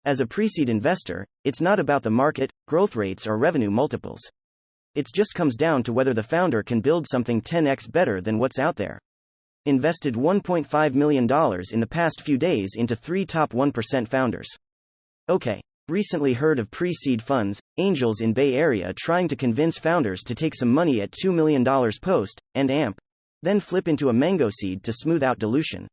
As a pre-seed investor, it's not about the market, growth rates, or revenue multiples. It just comes down to whether the founder can build something 10x better than what's out there. Invested $1.5 million in the past few days into 3 top 1% founders. Okay. Recently heard of pre-seed funds, angels in Bay Area trying to convince founders to take some money at $2 million post, and AMP. Then flip into a mango seed to smooth out dilution.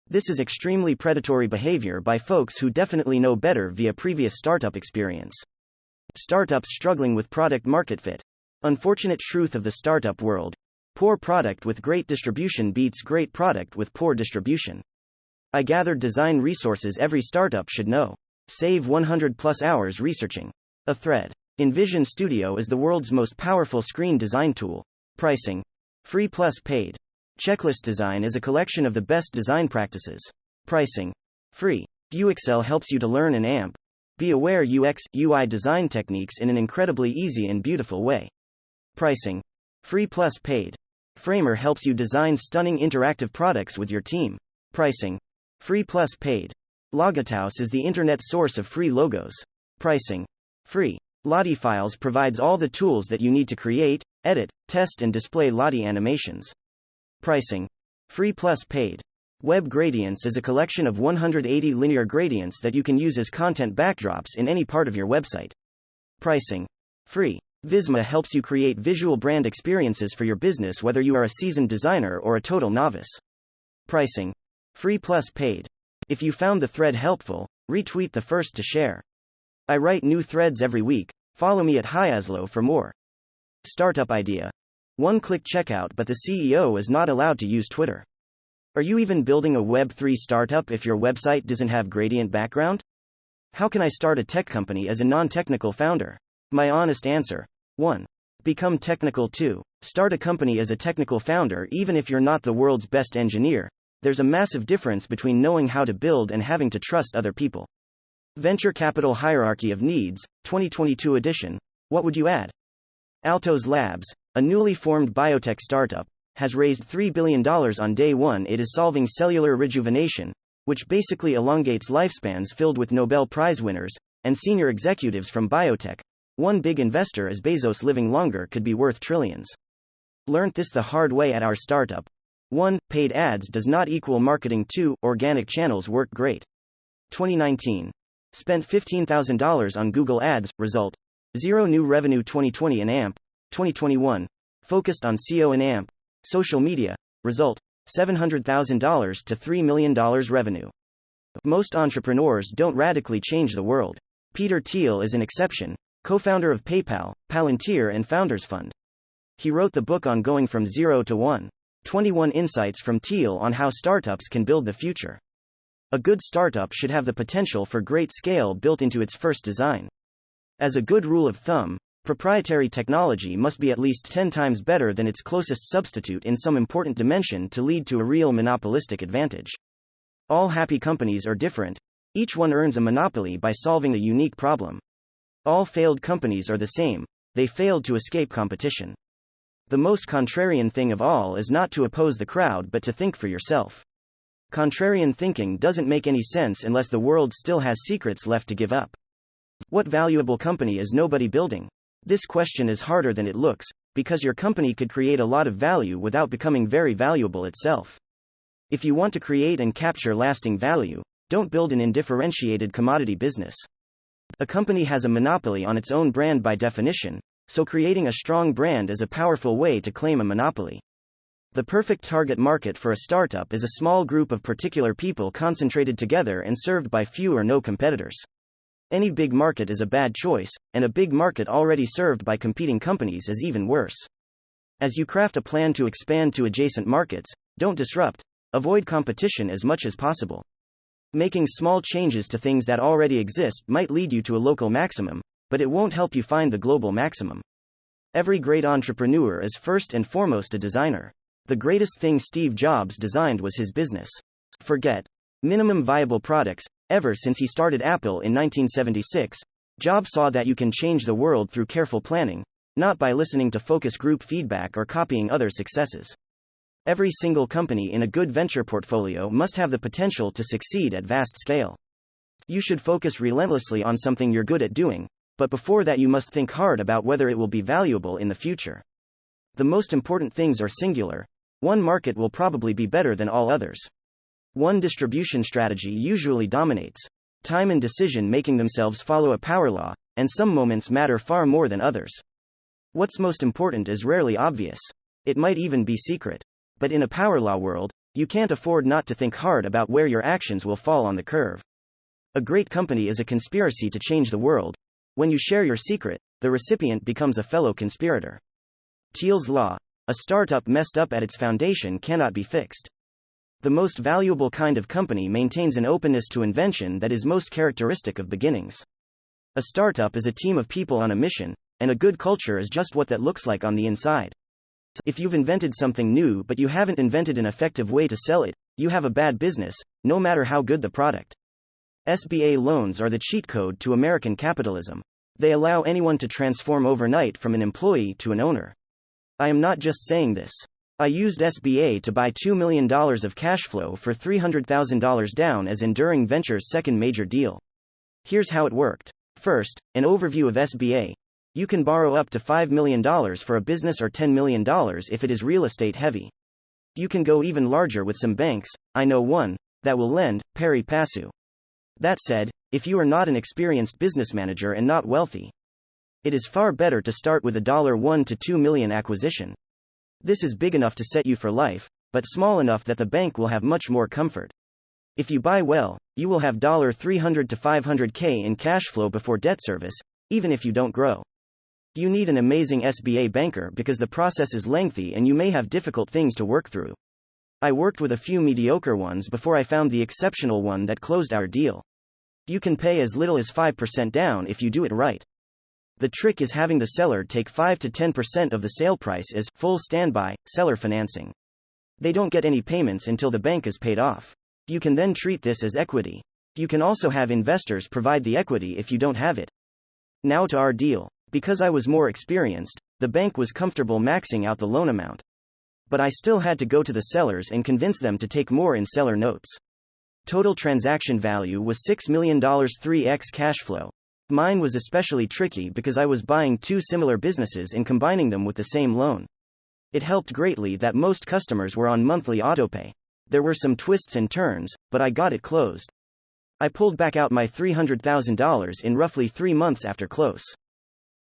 This is extremely predatory behavior by folks who definitely know better via previous startup experience. Startups struggling with product market fit. Unfortunate truth of the startup world. Poor product with great distribution beats great product with poor distribution. I gathered design resources every startup should know. Save 100+ hours researching. A thread. InVision Studio is the world's most powerful screen design tool. Pricing. Free plus paid. Checklist design is a collection of the best design practices. Pricing. Free. UXL helps you to learn an AMP. Be aware UX, UI design techniques in an incredibly easy and beautiful way. Pricing. Free plus paid. Framer helps you design stunning interactive products with your team. Pricing. Free plus paid. Logothouse is the internet source of free logos. Pricing. Free. Lottie Files provides all the tools that you need to create, edit, test and display Lottie animations. Pricing. Free plus paid. Web Gradients is a collection of 180 linear gradients that you can use as content backdrops in any part of your website. Pricing. Free. Visma helps you create visual brand experiences for your business whether you are a seasoned designer or a total novice. Pricing. Free plus paid. If you found the thread helpful, retweet the first to share. I write new threads every week. Follow me at heyeaslo for more. Startup idea. One-click checkout, but the CEO is not allowed to use Twitter. Are you even building a Web3 startup if your website doesn't have gradient background? How can I start a tech company as a non-technical founder? My honest answer. 1. Become technical. 2. Start a company as a technical founder even if you're not the world's best engineer. There's a massive difference between knowing how to build and having to trust other people. Venture Capital Hierarchy of Needs, 2022 edition. What would you add? Altos Labs, a newly formed biotech startup, has raised $3 billion on day one. It is solving cellular rejuvenation, which basically elongates lifespans filled with Nobel Prize winners and senior executives from biotech. One big investor as Bezos living longer could be worth trillions. Learned this the hard way at our startup. 1. Paid ads does not equal marketing. 2. Organic channels work great. 2019. Spent $15,000 on Google Ads, result. 0 new revenue. 2020 in AMP. 2021. Focused on SEO and AMP. Social media, result. $700,000 to $3 million revenue. Most entrepreneurs don't radically change the world. Peter Thiel is an exception, co-founder of PayPal, Palantir and Founders Fund. He wrote the book on going from 0 to 1. 21 insights from Thiel on how startups can build the future. A good startup should have the potential for great scale built into its first design. As a good rule of thumb, proprietary technology must be at least 10 times better than its closest substitute in some important dimension to lead to a real monopolistic advantage. All happy companies are different. Each one earns a monopoly by solving a unique problem. All failed companies are the same. They failed to escape competition. The most contrarian thing of all is not to oppose the crowd but to think for yourself. Contrarian thinking doesn't make any sense unless the world still has secrets left to give up. What valuable company is nobody building? This question is harder than it looks, because your company could create a lot of value without becoming very valuable itself. If you want to create and capture lasting value, don't build an undifferentiated commodity business. A company has a monopoly on its own brand by definition, so creating a strong brand is a powerful way to claim a monopoly. The perfect target market for a startup is a small group of particular people concentrated together and served by few or no competitors. Any big market is a bad choice, and a big market already served by competing companies is even worse. As you craft a plan to expand to adjacent markets, don't disrupt, avoid competition as much as possible. Making small changes to things that already exist might lead you to a local maximum, but it won't help you find the global maximum. Every great entrepreneur is first and foremost a designer. The greatest thing Steve Jobs designed was his business. Forget minimum viable products. Ever since he started Apple in 1976, Jobs saw that you can change the world through careful planning, not by listening to focus group feedback or copying other successes. Every single company in a good venture portfolio must have the potential to succeed at vast scale. You should focus relentlessly on something you're good at doing, but before that, you must think hard about whether it will be valuable in the future. The most important things are singular. One market will probably be better than all others. One distribution strategy usually dominates. Time and decision making themselves follow a power law, and some moments matter far more than others. What's most important is rarely obvious. It might even be secret. But in a power law world, you can't afford not to think hard about where your actions will fall on the curve. A great company is a conspiracy to change the world. When you share your secret, the recipient becomes a fellow conspirator. Thiel's law. A startup messed up at its foundation cannot be fixed. The most valuable kind of company maintains an openness to invention that is most characteristic of beginnings. A startup is a team of people on a mission, and a good culture is just what that looks like on the inside. If you've invented something new but you haven't invented an effective way to sell it, you have a bad business, no matter how good the product. SBA loans are the cheat code to American capitalism. They allow anyone to transform overnight from an employee to an owner. I am not just saying this. I used SBA to buy $2 million of cash flow for $300,000 down as Enduring Ventures' second major deal. Here's how it worked. First, an overview of SBA. You can borrow up to $5 million for a business or $10 million if it is real estate heavy. You can go even larger with some banks. I know one that will lend, pari passu. That said, if you are not an experienced business manager and not wealthy, it is far better to start with a $1 to $2 million acquisition. This is big enough to set you for life, but small enough that the bank will have much more comfort. If you buy well, you will have $300 to $500K in cash flow before debt service, even if you don't grow. You need an amazing SBA banker because the process is lengthy and you may have difficult things to work through. I worked with a few mediocre ones before I found the exceptional one that closed our deal. You can pay as little as 5% down if you do it right. The trick is having the seller take 5 to 10% of the sale price as full standby, seller financing. They don't get any payments until the bank is paid off. You can then treat this as equity. You can also have investors provide the equity if you don't have it. Now to our deal. Because I was more experienced, the bank was comfortable maxing out the loan amount. But I still had to go to the sellers and convince them to take more in seller notes. Total transaction value was $6 million, 3x cash flow. Mine was especially tricky because I was buying two similar businesses and combining them with the same loan. It helped greatly that most customers were on monthly autopay. There were some twists and turns, but I got it closed. I pulled back out my $300,000 in roughly 3 months after close.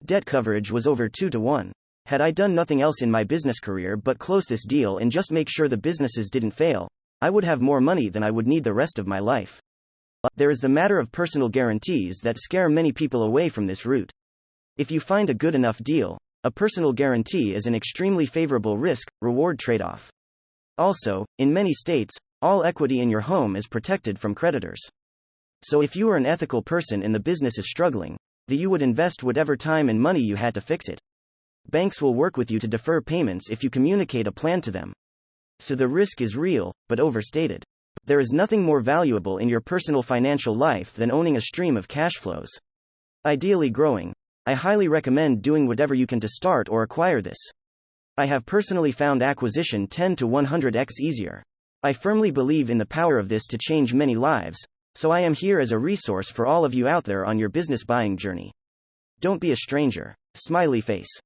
Debt coverage was over 2 to 1. Had I done nothing else in my business career but close this deal and just make sure the businesses didn't fail, I would have more money than I would need the rest of my life. There is the matter of personal guarantees that scare many people away from this route. If you find a good enough deal, a personal guarantee is an extremely favorable risk-reward trade-off. Also, in many states, all equity in your home is protected from creditors. So if you are an ethical person and the business is struggling, you would invest whatever time and money you had to fix it. Banks will work with you to defer payments if you communicate a plan to them. So the risk is real, but overstated. There is nothing more valuable in your personal financial life than owning a stream of cash flows. Ideally growing. I highly recommend doing whatever you can to start or acquire this. I have personally found acquisition 10 to 100x easier. I firmly believe in the power of this to change many lives, so I am here as a resource for all of you out there on your business buying journey. Don't be a stranger. Smiley face.